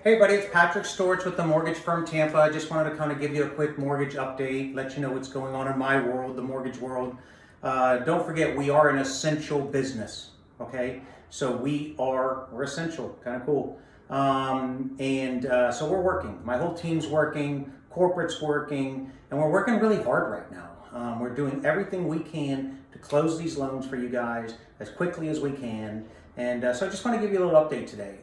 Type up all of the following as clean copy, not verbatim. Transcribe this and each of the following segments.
Hey buddy, it's Patrick Storch with the Mortgage Firm Tampa. I just wanted to kind of give you a quick mortgage update, let you know what's going on in my world, the mortgage world. Don't forget, we are an essential business, okay? So we're essential, kind of cool. So we're working. My whole team's working, corporate's working, and we're working really hard right now. We're doing everything we can to close these loans for you guys as quickly as we can. So I just want to give you a little update today.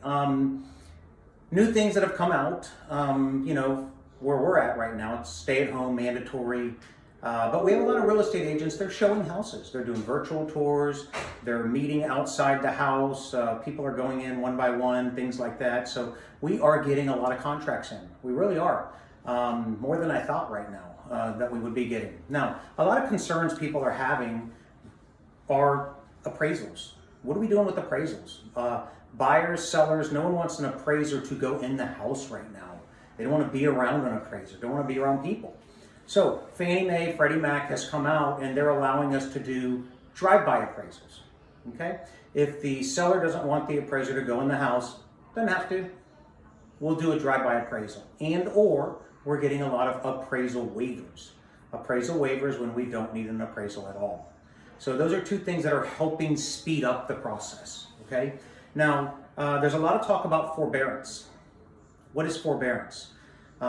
New things that have come out, where we're at right now, it's stay at home, mandatory. But we have a lot of real estate agents, they're showing houses. They're doing virtual tours, they're meeting outside the house, people are going in one by one, things like that. So we are getting a lot of contracts in. We really are. More than I thought right now that we would be getting. Now, a lot of concerns people are having are appraisals. What are we doing with appraisals? Buyers, sellers, no one wants an appraiser to go in the house right now. They don't want to be around an appraiser, don't want to be around people. So Fannie Mae, Freddie Mac has come out and they're allowing us to do drive-by appraisals, okay? If the seller doesn't want the appraiser to go in the house, doesn't have to. We'll do a drive-by appraisal. Or we're getting a lot of appraisal waivers. Appraisal waivers when we don't need an appraisal at all. So those are two things that are helping speed up the process, okay? Now, there's a lot of talk about forbearance. What is forbearance?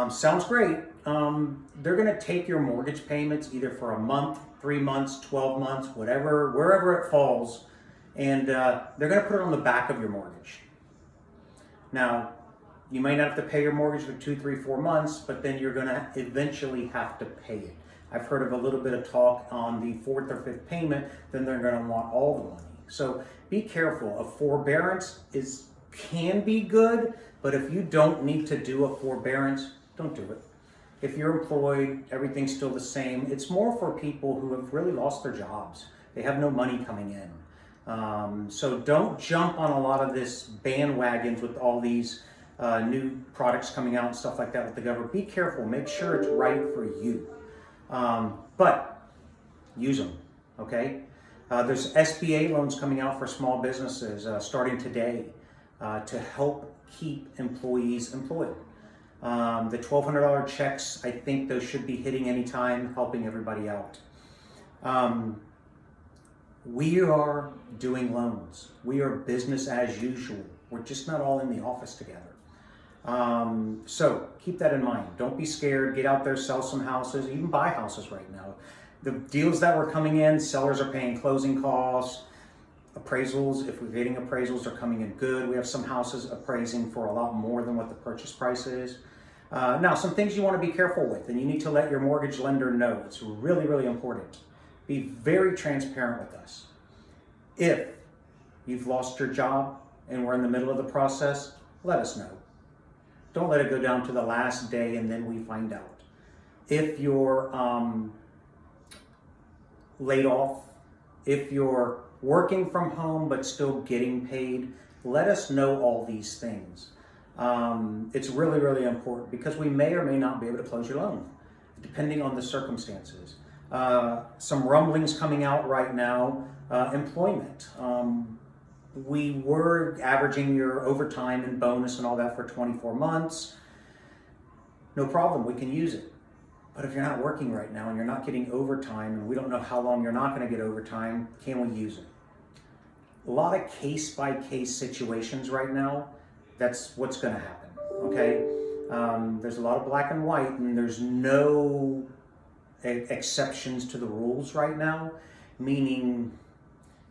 Sounds great. They're going to take your mortgage payments either for a month, 3 months, 12 months, whatever, wherever it falls, and they're going to put it on the back of your mortgage. Now, you might not have to pay your mortgage for 2, 3, 4 months, but then you're going to eventually have to pay it. I've heard of a little bit of talk on the 4th or 5th payment, then they're going to want all the money. So be careful. A forbearance can be good, but if you don't need to do a forbearance, don't do it. If you're employed, everything's still the same. It's more for people who have really lost their jobs. They have no money coming in. So don't jump on a lot of this bandwagons with all these new products coming out and stuff like that with the government. Be careful. Make sure it's right for you. But use them, okay? There's SBA loans coming out for small businesses starting today to help keep employees employed. The $1,200 checks, I think those should be hitting anytime, helping everybody out. We are doing loans. We are business as usual. We're just not all in the office together. So keep that in mind. Don't be scared. Get out there, sell some houses, even buy houses right now. The deals that were coming in, sellers are paying closing costs. Appraisals, if we're getting appraisals, are coming in good. We have some houses appraising for a lot more than what the purchase price is. Now, some things you want to be careful with, and you need to let your mortgage lender know. It's really, really important. Be very transparent with us. If you've lost your job and we're in the middle of the process, let us know. Don't let it go down to the last day and then we find out. If you're laid off, if you're working from home but still getting paid, let us know all these things. It's really, really important because we may or may not be able to close your loan, depending on the circumstances. Some rumblings coming out right now, employment. We were averaging your overtime and bonus and all that for 24 months. No problem, we can use it. But if you're not working right now and you're not getting overtime and we don't know how long you're not going to get overtime, can we use it? A lot of case-by-case situations right now, that's what's going to happen, okay? There's a lot of black and white and there's no exceptions to the rules right now, meaning,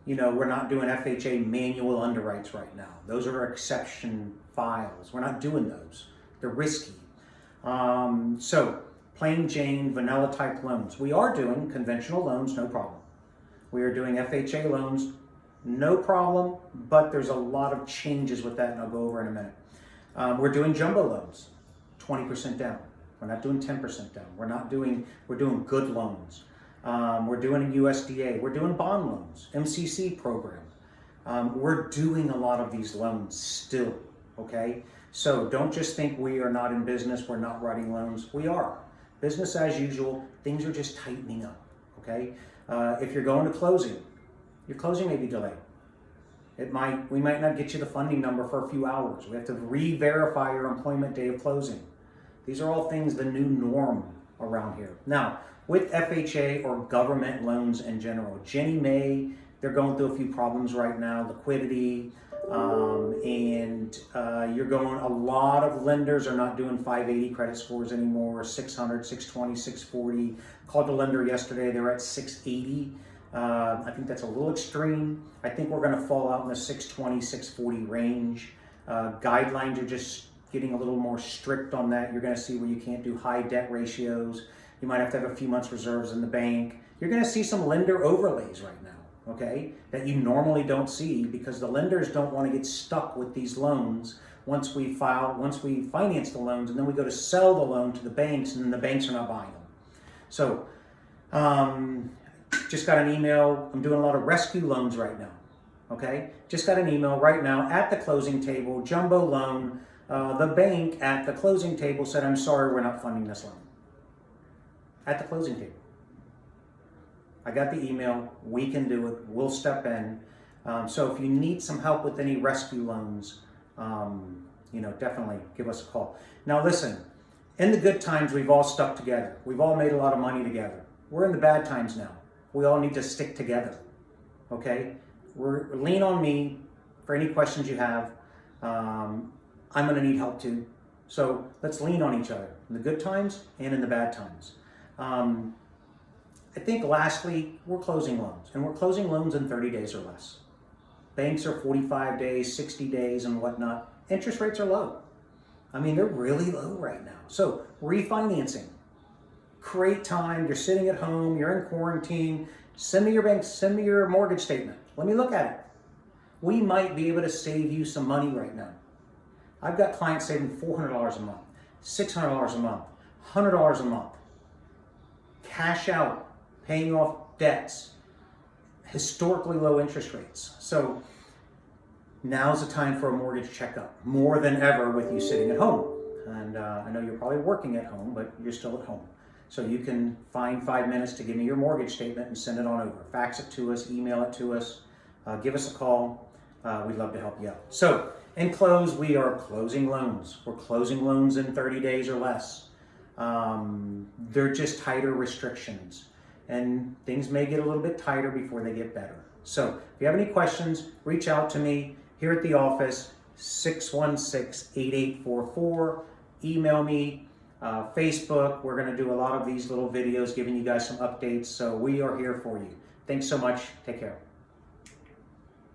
we're not doing FHA manual underwrites right now. Those are exception files. We're not doing those. They're risky. So plain Jane, vanilla type loans. We are doing conventional loans, no problem. We are doing FHA loans, no problem, but there's a lot of changes with that and I'll go over in a minute. We're doing jumbo loans, 20% down. We're not doing 10% down. We're doing good loans. We're doing a USDA. We're doing bond loans, MCC program. We're doing a lot of these loans still, okay? So don't just think we are not in business, we're not writing loans. We are. Business as usual, things are just tightening up, okay? If you're going to closing, your closing may be delayed. We might not get you the funding number for a few hours. We have to re-verify your employment day of closing. These are all things the new norm around here. Now, with FHA or government loans in general, Ginnie Mae, they're going through a few problems right now, liquidity, and a lot of lenders are not doing 580 credit scores anymore, 600, 620, 640. Called the lender yesterday, they're at 680. I think that's a little extreme. I think we're going to fall out in the 620, 640 range. Guidelines are just getting a little more strict on that. You're going to see where you can't do high debt ratios. You might have to have a few months reserves in the bank. You're going to see some lender overlays right now, okay, that you normally don't see because the lenders don't want to get stuck with these loans once we finance the loans, and then we go to sell the loan to the banks, and then the banks are not buying them. So, just got an email. I'm doing a lot of rescue loans right now, okay? Just got an email right now at the closing table, jumbo loan. The bank at the closing table said, I'm sorry, we're not funding this loan. At the closing table. I got the email, we can do it, we'll step in. So if you need some help with any rescue loans, definitely give us a call. Now listen, in the good times, we've all stuck together. We've all made a lot of money together. We're in the bad times now. We all need to stick together, okay? Lean on me for any questions you have. I'm gonna need help too. So let's lean on each other in the good times and in the bad times. I think lastly, we're closing loans, and we're closing loans in 30 days or less. Banks are 45 days, 60 days and whatnot. Interest rates are low. I mean, they're really low right now. So refinancing, create time. You're sitting at home, you're in quarantine. Send me your mortgage statement. Let me look at it. We might be able to save you some money right now. I've got clients saving $400 a month, $600 a month, $100 a month. Cash out, paying off debts, historically low interest rates. So now's the time for a mortgage checkup, more than ever with you sitting at home. And I know you're probably working at home, but you're still at home. So you can find 5 minutes to give me your mortgage statement and send it on over. Fax it to us, email it to us, give us a call. We'd love to help you out. So in close, we are closing loans. We're closing loans in 30 days or less. They're just tighter restrictions, and things may get a little bit tighter before they get better. So if you have any questions, reach out to me here at the office, 616-8844. Email me, Facebook. We're going to do a lot of these little videos giving you guys some updates. So we are here for you. Thanks so much. Take care.